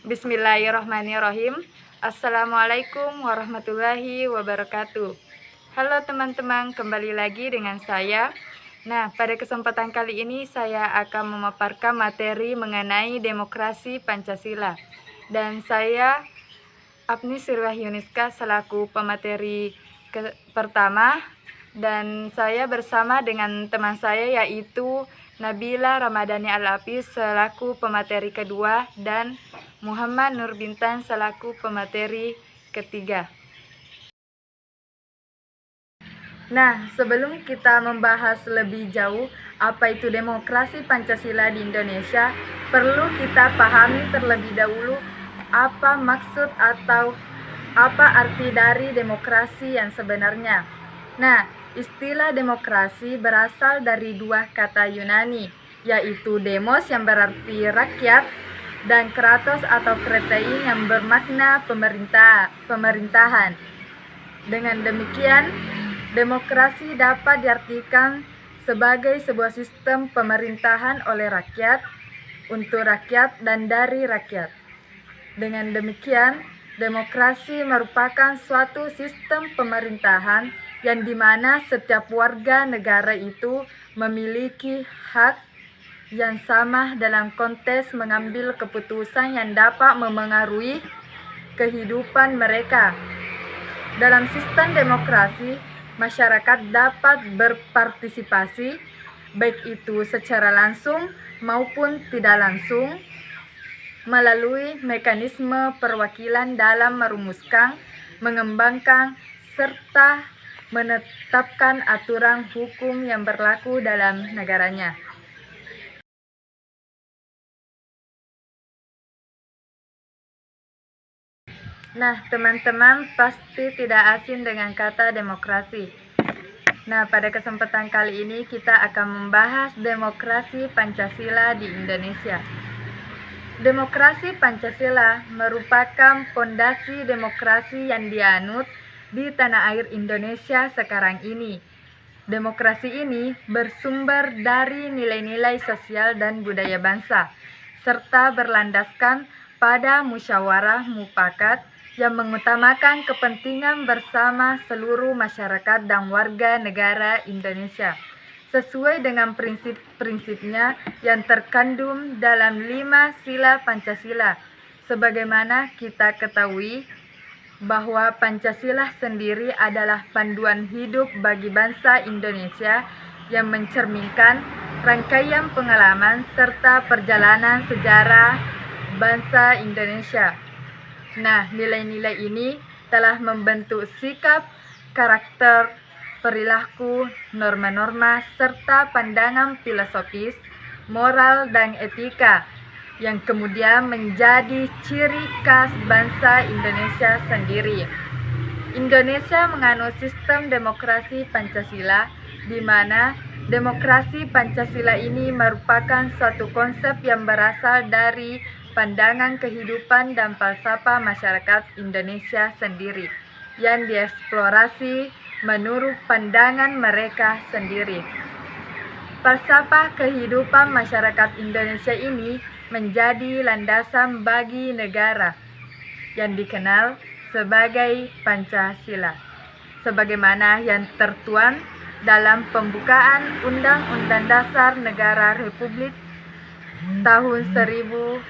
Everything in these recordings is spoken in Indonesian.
Bismillahirrahmanirrahim. Assalamualaikum warahmatullahi wabarakatuh. Halo teman-teman, kembali lagi dengan saya. Nah, pada kesempatan kali ini saya akan memaparkan materi mengenai demokrasi Pancasila. Dan saya Apni Sirwahyuniska selaku pemateri pertama, dan saya bersama dengan teman saya yaitu Nabila Ramadhani Al-Hafiz selaku pemateri kedua dan Muhammad Nur Bintan selaku pemateri ketiga. Nah, sebelum kita membahas lebih jauh apa itu demokrasi Pancasila di Indonesia, perlu kita pahami terlebih dahulu apa maksud atau apa arti dari demokrasi yang sebenarnya. Nah, istilah demokrasi berasal dari dua kata Yunani, yaitu demos yang berarti rakyat dan kratos atau kretein yang bermakna pemerintahan. Dengan demikian, demokrasi dapat diartikan sebagai sebuah sistem pemerintahan oleh rakyat, untuk rakyat, dan dari rakyat. Dengan demikian, demokrasi merupakan suatu sistem pemerintahan yang dimana setiap warga negara itu memiliki hak yang sama dalam konteks mengambil keputusan yang dapat memengaruhi kehidupan mereka. Dalam sistem demokrasi, masyarakat dapat berpartisipasi, baik itu secara langsung maupun tidak langsung, melalui mekanisme perwakilan dalam merumuskan, mengembangkan, serta menetapkan aturan hukum yang berlaku dalam negaranya. Nah, teman-teman pasti tidak asing dengan kata demokrasi. Nah, pada kesempatan kali ini kita akan membahas demokrasi Pancasila di Indonesia. Demokrasi Pancasila merupakan fondasi demokrasi yang dianut di tanah air Indonesia sekarang ini. Demokrasi ini bersumber dari nilai-nilai sosial dan budaya bangsa, serta berlandaskan pada musyawarah mufakat yang mengutamakan kepentingan bersama seluruh masyarakat dan warga negara Indonesia, sesuai dengan prinsip-prinsipnya yang terkandung dalam 5 sila Pancasila. Sebagaimana kita ketahui bahwa Pancasila sendiri adalah panduan hidup bagi bangsa Indonesia yang mencerminkan rangkaian pengalaman serta perjalanan sejarah bangsa Indonesia. Nah, nilai-nilai ini telah membentuk sikap, karakter, perilaku, norma-norma, serta pandangan filosofis, moral, dan etika yang kemudian menjadi ciri khas bangsa Indonesia sendiri. Indonesia menganut sistem demokrasi Pancasila, di mana demokrasi Pancasila ini merupakan suatu konsep yang berasal dari pandangan kehidupan dan falsafah masyarakat Indonesia sendiri, yang dieksplorasi menurut pandangan mereka sendiri. Falsafah kehidupan masyarakat Indonesia ini menjadi landasan bagi negara yang dikenal sebagai Pancasila, sebagaimana yang tertuang dalam pembukaan Undang-Undang Dasar Negara Republik tahun 1945.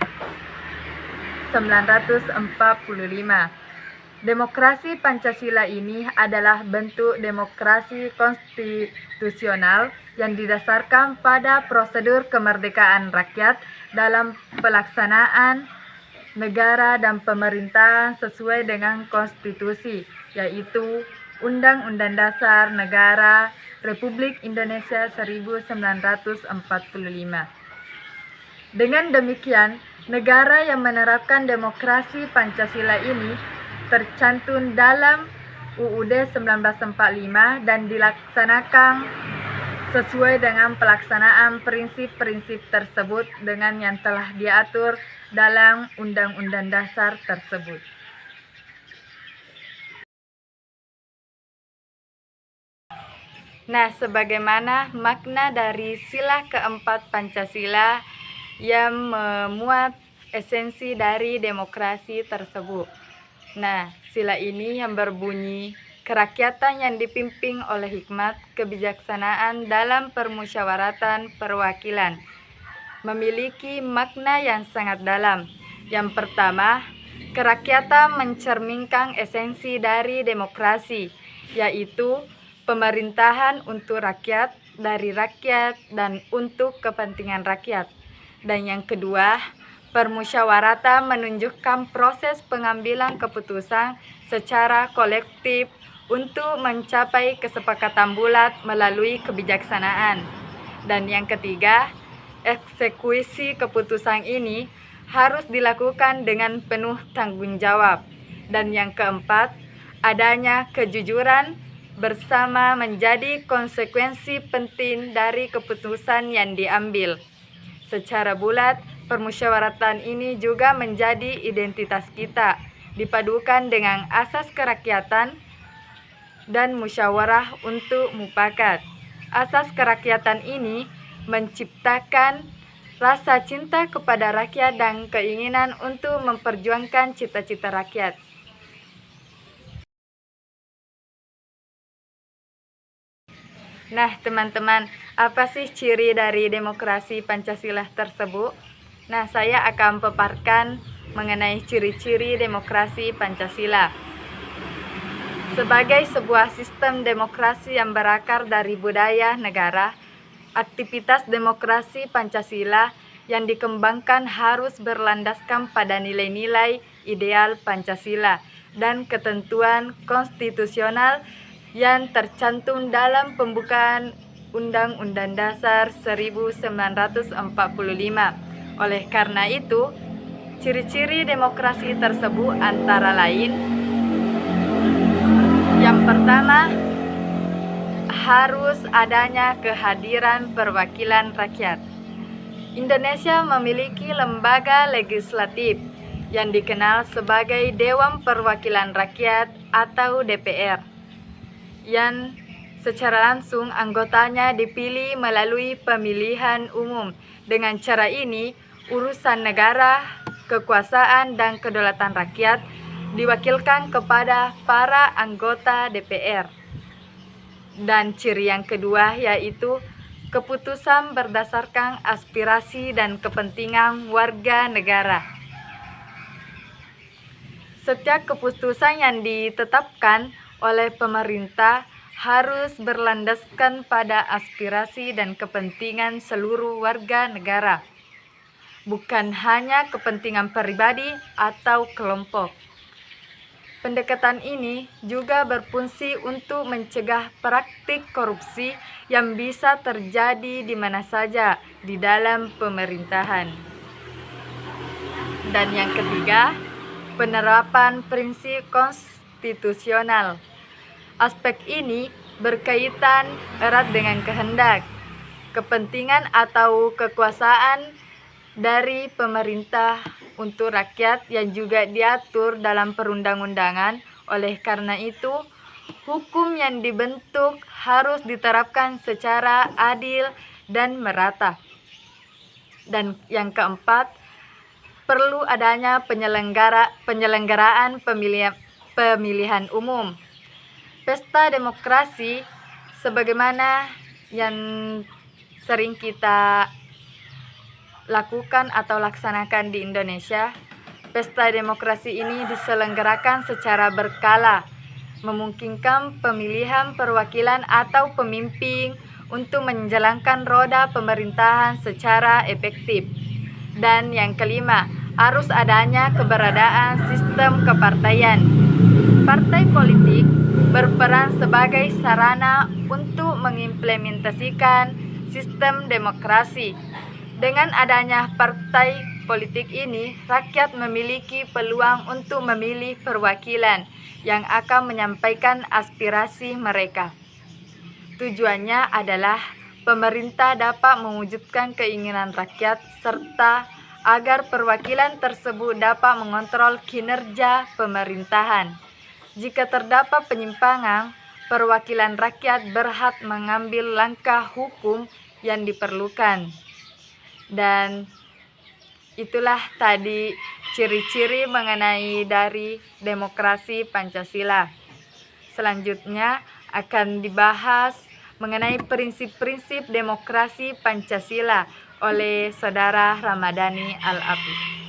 Demokrasi Pancasila ini adalah bentuk demokrasi konstitusional yang didasarkan pada prosedur kemerdekaan rakyat dalam pelaksanaan negara dan pemerintahan sesuai dengan konstitusi, yaitu Undang-Undang Dasar Negara Republik Indonesia 1945. Dengan demikian, negara yang menerapkan demokrasi Pancasila ini tercantum dalam UUD 1945 dan dilaksanakan sesuai dengan pelaksanaan prinsip-prinsip tersebut dengan yang telah diatur dalam Undang-Undang Dasar tersebut. Nah, sebagaimana makna dari sila keempat Pancasila yang memuat esensi dari demokrasi tersebut. Nah, sila ini yang berbunyi, kerakyatan yang dipimpin oleh hikmat kebijaksanaan dalam permusyawaratan perwakilan memiliki makna yang sangat dalam. Yang pertama, kerakyatan mencerminkan esensi dari demokrasi, yaitu pemerintahan untuk rakyat, dari rakyat, dan untuk kepentingan rakyat. Dan yang kedua, permusyawaratan menunjukkan proses pengambilan keputusan secara kolektif untuk mencapai kesepakatan bulat melalui kebijaksanaan. Dan yang ketiga, eksekusi keputusan ini harus dilakukan dengan penuh tanggung jawab. Dan yang keempat, adanya kejujuran bersama menjadi konsekuensi penting dari keputusan yang diambil. Secara bulat, permusyawaratan ini juga menjadi identitas kita, dipadukan dengan asas kerakyatan dan musyawarah untuk mufakat. Asas kerakyatan ini menciptakan rasa cinta kepada rakyat dan keinginan untuk memperjuangkan cita-cita rakyat. Nah, teman-teman, apa sih ciri dari demokrasi Pancasila tersebut? Nah, saya akan paparkan mengenai ciri-ciri demokrasi Pancasila. Sebagai sebuah sistem demokrasi yang berakar dari budaya negara, aktivitas demokrasi Pancasila yang dikembangkan harus berlandaskan pada nilai-nilai ideal Pancasila dan ketentuan konstitusional yang tercantum dalam pembukaan Undang-Undang Dasar 1945. Oleh karena itu, ciri-ciri demokrasi tersebut antara lain: yang pertama, harus adanya kehadiran perwakilan rakyat. Indonesia memiliki lembaga legislatif yang dikenal sebagai Dewan Perwakilan Rakyat atau DPR, yang secara langsung anggotanya dipilih melalui pemilihan umum. Dengan cara ini, urusan negara, kekuasaan, dan kedaulatan rakyat diwakilkan kepada para anggota DPR. Dan ciri yang kedua yaitu keputusan berdasarkan aspirasi dan kepentingan warga negara. Setiap keputusan yang ditetapkan oleh pemerintah harus berlandaskan pada aspirasi dan kepentingan seluruh warga negara, bukan hanya kepentingan pribadi atau kelompok. Pendekatan ini juga berfungsi untuk mencegah praktik korupsi yang bisa terjadi di mana saja di dalam pemerintahan. Dan yang ketiga, penerapan prinsip konstitusional. Aspek ini berkaitan erat dengan kehendak, kepentingan atau kekuasaan dari pemerintah untuk rakyat yang juga diatur dalam perundang-undangan. Oleh karena itu, hukum yang dibentuk harus diterapkan secara adil dan merata. Dan yang keempat, perlu adanya penyelenggaraan pemilihan umum. Pesta demokrasi sebagaimana yang sering kita lakukan atau laksanakan di Indonesia, pesta demokrasi ini diselenggarakan secara berkala, memungkinkan pemilihan perwakilan atau pemimpin untuk menjalankan roda pemerintahan secara efektif. Dan yang kelima, harus adanya keberadaan sistem kepartaian. Partai politik berperan sebagai sarana untuk mengimplementasikan sistem demokrasi. Dengan adanya partai politik ini, rakyat memiliki peluang untuk memilih perwakilan yang akan menyampaikan aspirasi mereka. Tujuannya adalah pemerintah dapat mewujudkan keinginan rakyat serta agar perwakilan tersebut dapat mengontrol kinerja pemerintahan. Jika terdapat penyimpangan, perwakilan rakyat berhak mengambil langkah hukum yang diperlukan. Dan itulah tadi ciri-ciri mengenai dari demokrasi Pancasila. Selanjutnya akan dibahas mengenai prinsip-prinsip demokrasi Pancasila oleh Saudara Ramadhani Al-Afif.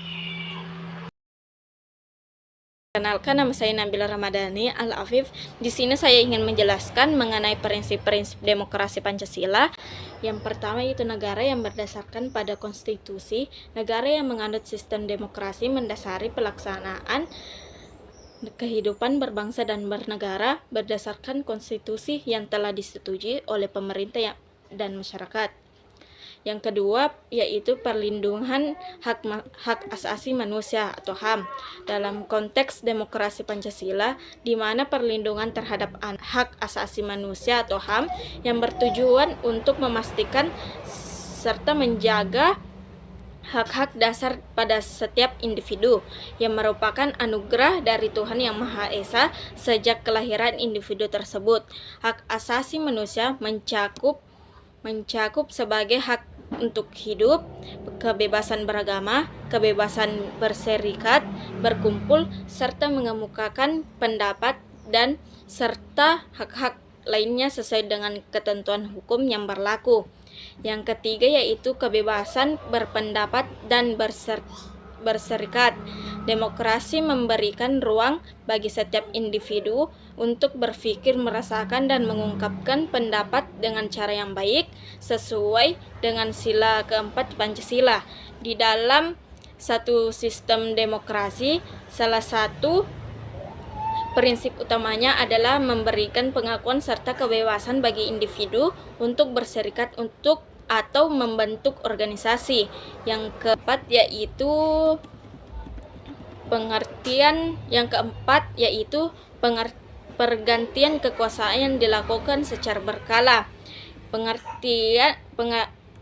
Kenalkan, nama saya Nabila Ramadhani Al-Afif. Di sini saya ingin menjelaskan mengenai prinsip-prinsip demokrasi Pancasila. Yang pertama yaitu negara yang berdasarkan pada konstitusi. Negara yang menganut sistem demokrasi mendasari pelaksanaan kehidupan berbangsa dan bernegara berdasarkan konstitusi yang telah disetujui oleh pemerintah dan masyarakat. Yang kedua yaitu perlindungan hak asasi manusia atau HAM dalam konteks demokrasi Pancasila, di mana perlindungan terhadap hak asasi manusia atau HAM yang bertujuan untuk memastikan serta menjaga hak-hak dasar pada setiap individu yang merupakan anugerah dari Tuhan Yang Maha Esa sejak kelahiran individu tersebut. Hak asasi manusia mencakup sebagai hak untuk hidup, kebebasan beragama, kebebasan berserikat, berkumpul, serta mengemukakan pendapat dan serta hak-hak lainnya sesuai dengan ketentuan hukum yang berlaku. Yang ketiga yaitu kebebasan berpendapat dan berserikat. Demokrasi memberikan ruang bagi setiap individu untuk berpikir, merasakan, dan mengungkapkan pendapat dengan cara yang baik sesuai dengan sila keempat Pancasila. Di dalam satu sistem demokrasi, salah satu prinsip utamanya adalah memberikan pengakuan serta kebebasan bagi individu untuk berserikat atau membentuk organisasi. Yang keempat yaitu pergantian kekuasaan yang dilakukan secara berkala.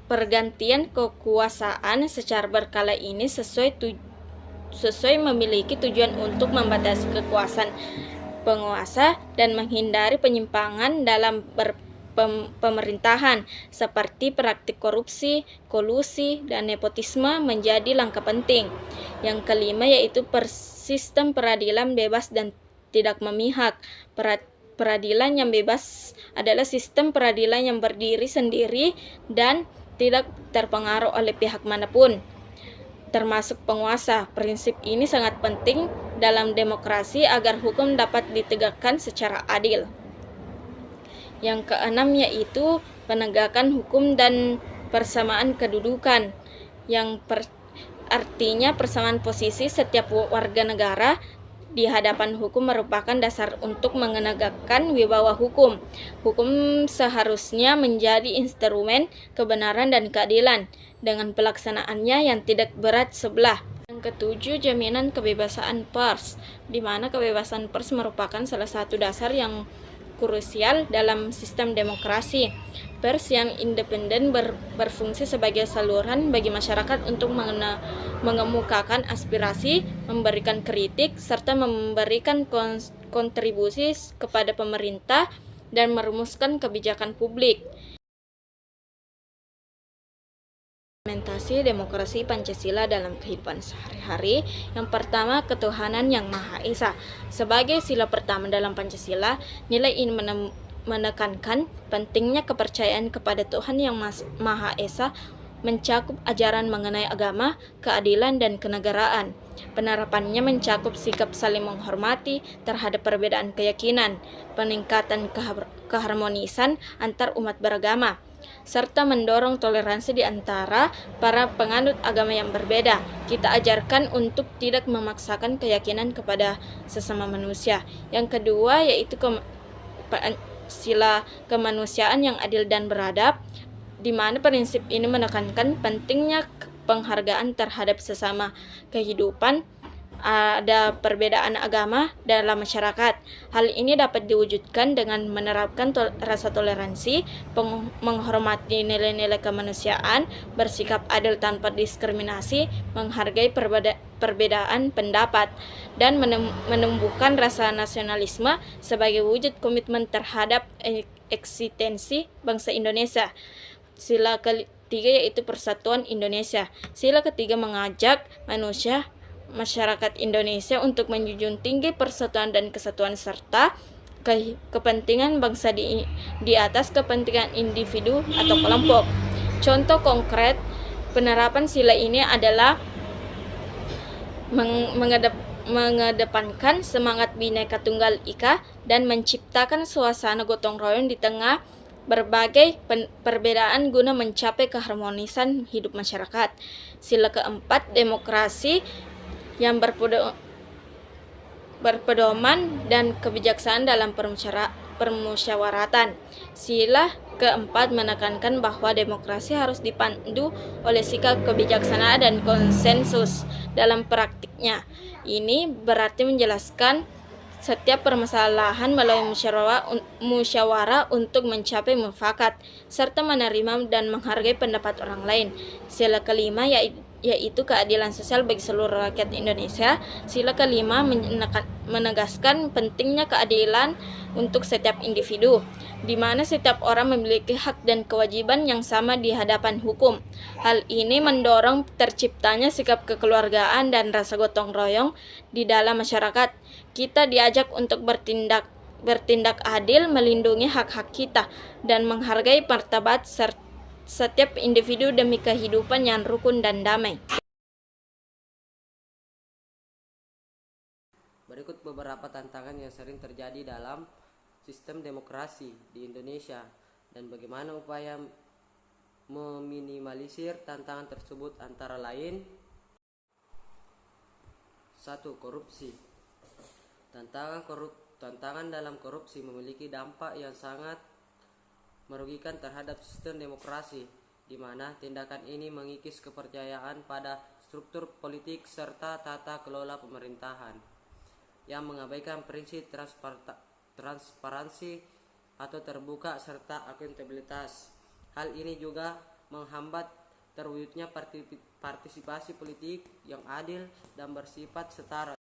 Pergantian kekuasaan secara berkala ini sesuai memiliki tujuan untuk membatasi kekuasaan penguasa dan menghindari penyimpangan dalam pemerintahan seperti praktik korupsi, kolusi, dan nepotisme menjadi langkah penting. Yang kelima yaitu sistem peradilan bebas dan tidak memihak. Peradilan yang bebas adalah sistem peradilan yang berdiri sendiri dan tidak terpengaruh oleh pihak manapun, termasuk penguasa. Prinsip ini sangat penting dalam demokrasi agar hukum dapat ditegakkan secara adil. Yang keenam yaitu penegakan hukum dan persamaan kedudukan, yang artinya persamaan posisi setiap warga negara di hadapan hukum merupakan dasar untuk menegakkan wibawa hukum. Hukum seharusnya menjadi instrumen kebenaran dan keadilan dengan pelaksanaannya yang tidak berat sebelah. Yang ketujuh, jaminan kebebasan pers, di mana kebebasan pers merupakan salah satu dasar yang krusial dalam sistem demokrasi. Pers yang independen berfungsi sebagai saluran bagi masyarakat untuk mengemukakan aspirasi, memberikan kritik, serta memberikan kontribusi kepada pemerintah dan merumuskan kebijakan publik. Implementasi demokrasi Pancasila dalam kehidupan sehari-hari. Yang pertama, ketuhanan yang Maha Esa. Sebagai sila pertama dalam Pancasila, nilai ini menekankan pentingnya kepercayaan kepada Tuhan Yang Maha Esa, mencakup ajaran mengenai agama, keadilan, dan kenegaraan. Penerapannya mencakup sikap saling menghormati terhadap perbedaan keyakinan, peningkatan keharmonisan antar umat beragama, serta mendorong toleransi di antara para penganut agama yang berbeda. Kita ajarkan untuk tidak memaksakan keyakinan kepada sesama manusia. Yang kedua yaitu sila kemanusiaan yang adil dan beradab, di mana prinsip ini menekankan pentingnya penghargaan terhadap sesama kehidupan. Ada perbedaan agama dalam masyarakat. Hal ini dapat diwujudkan dengan menerapkan rasa toleransi, menghormati nilai-nilai kemanusiaan, bersikap adil tanpa diskriminasi, menghargai perbedaan pendapat, dan menumbuhkan rasa nasionalisme sebagai wujud komitmen terhadap eksistensi bangsa Indonesia. Sila ketiga yaitu Persatuan Indonesia. Sila ketiga mengajak masyarakat Indonesia untuk menjunjung tinggi persatuan dan kesatuan serta kepentingan bangsa di atas kepentingan individu atau kelompok. Contoh konkret penerapan sila ini adalah mengedepankan semangat Bhinneka Tunggal Ika dan menciptakan suasana gotong royong di tengah berbagai perbedaan guna mencapai keharmonisan hidup masyarakat. Sila keempat, demokrasi yang berpedoman dan kebijaksanaan dalam permusyawaratan. Sila keempat menekankan bahwa demokrasi harus dipandu oleh sikap kebijaksanaan dan konsensus dalam praktiknya. Ini berarti menjelaskan setiap permasalahan melalui musyawarah untuk mencapai mufakat, serta menerima dan menghargai pendapat orang lain. Sila kelima yaitu keadilan sosial bagi seluruh rakyat Indonesia. Sila kelima menegaskan pentingnya keadilan untuk setiap individu, di mana setiap orang memiliki hak dan kewajiban yang sama di hadapan hukum. Hal ini mendorong terciptanya sikap kekeluargaan dan rasa gotong royong di dalam masyarakat. Kita diajak untuk bertindak adil, melindungi hak-hak kita, dan menghargai martabat setiap individu demi kehidupan yang rukun dan damai. Berikut beberapa tantangan yang sering terjadi dalam sistem demokrasi di Indonesia dan bagaimana upaya meminimalisir tantangan tersebut, antara lain: 1. Korupsi. Tantangan dalam korupsi memiliki dampak yang sangat merugikan terhadap sistem demokrasi, di mana tindakan ini mengikis kepercayaan pada struktur politik serta tata kelola pemerintahan, yang mengabaikan prinsip transparansi atau terbuka serta akuntabilitas. Hal ini juga menghambat terwujudnya partisipasi politik yang adil dan bersifat setara.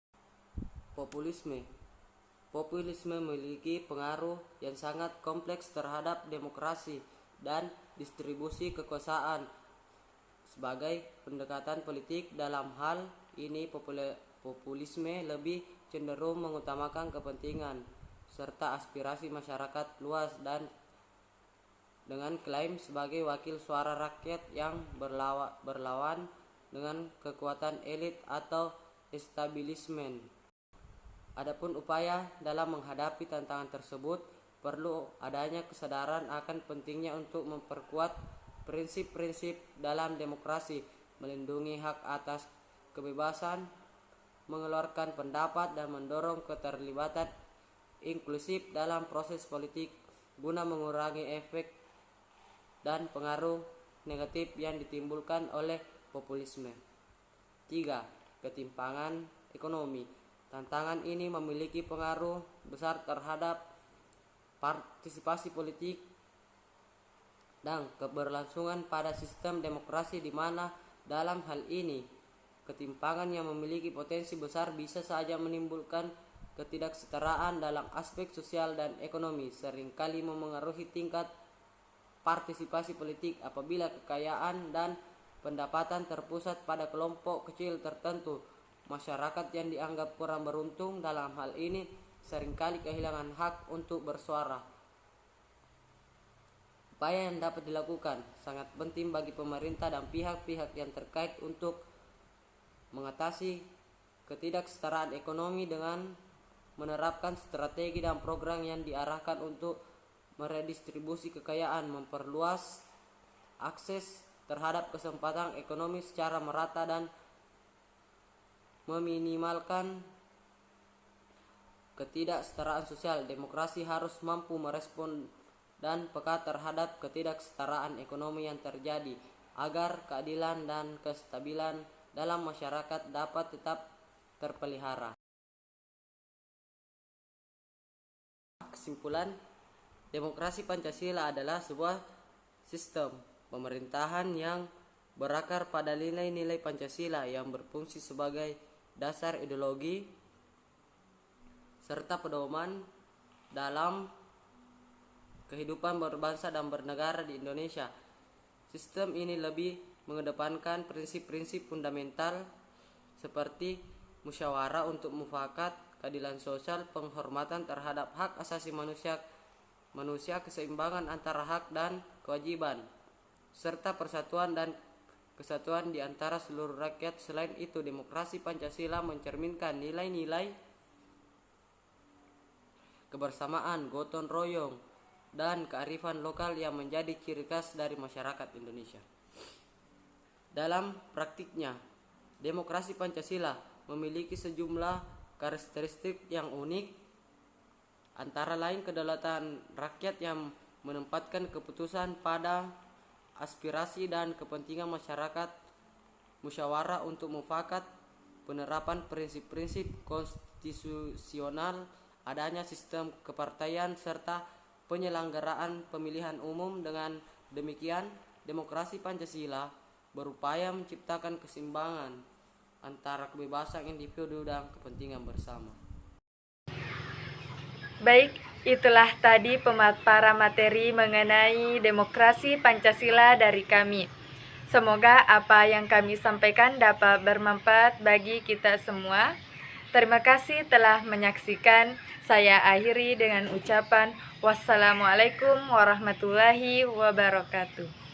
Populisme memiliki pengaruh yang sangat kompleks terhadap demokrasi dan distribusi kekuasaan. Sebagai pendekatan politik, dalam hal ini populisme lebih cenderung mengutamakan kepentingan serta aspirasi masyarakat luas dan dengan klaim sebagai wakil suara rakyat yang berlawan dengan kekuatan elit atau establishment. Adapun upaya dalam menghadapi tantangan tersebut, perlu adanya kesadaran akan pentingnya untuk memperkuat prinsip-prinsip dalam demokrasi, melindungi hak atas kebebasan mengeluarkan pendapat, dan mendorong keterlibatan inklusif dalam proses politik guna mengurangi efek dan pengaruh negatif yang ditimbulkan oleh populisme. 3. Ketimpangan ekonomi. Tantangan ini memiliki pengaruh besar terhadap partisipasi politik dan keberlangsungan pada sistem demokrasi, di mana dalam hal ini ketimpangan yang memiliki potensi besar bisa saja menimbulkan ketidaksetaraan dalam aspek sosial dan ekonomi, seringkali memengaruhi tingkat partisipasi politik apabila kekayaan dan pendapatan terpusat pada kelompok kecil tertentu. Masyarakat yang dianggap kurang beruntung dalam hal ini seringkali kehilangan hak untuk bersuara. Upaya yang dapat dilakukan sangat penting bagi pemerintah dan pihak-pihak yang terkait untuk mengatasi ketidaksetaraan ekonomi dengan menerapkan strategi dan program yang diarahkan untuk meredistribusi kekayaan, memperluas akses terhadap kesempatan ekonomi secara merata, dan meminimalkan ketidaksetaraan sosial. Demokrasi harus mampu merespon dan peka terhadap ketidaksetaraan ekonomi yang terjadi agar keadilan dan kestabilan dalam masyarakat dapat tetap terpelihara. Kesimpulan, demokrasi Pancasila adalah sebuah sistem pemerintahan yang berakar pada nilai-nilai Pancasila yang berfungsi sebagai dasar ideologi serta pedoman dalam kehidupan berbangsa dan bernegara di Indonesia. Sistem ini lebih mengedepankan prinsip-prinsip fundamental seperti musyawarah untuk mufakat, keadilan sosial, penghormatan terhadap hak asasi manusia, keseimbangan antara hak dan kewajiban, serta persatuan dan kesatuan di antara seluruh rakyat. Selain itu, demokrasi Pancasila mencerminkan nilai-nilai kebersamaan, gotong royong, dan kearifan lokal yang menjadi ciri khas dari masyarakat Indonesia. Dalam praktiknya, demokrasi Pancasila memiliki sejumlah karakteristik yang unik, antara lain kedaulatan rakyat yang menempatkan keputusan pada aspirasi dan kepentingan masyarakat, musyawarah untuk mufakat, penerapan prinsip-prinsip konstitusional, adanya sistem kepartaian, serta penyelenggaraan pemilihan umum. Dengan demikian, demokrasi Pancasila berupaya menciptakan keseimbangan antara kebebasan individu dan kepentingan bersama. Baik, itulah tadi pemaparan materi mengenai demokrasi Pancasila dari kami. Semoga apa yang kami sampaikan dapat bermanfaat bagi kita semua. Terima kasih telah menyaksikan. Saya akhiri dengan ucapan wassalamualaikum warahmatullahi wabarakatuh.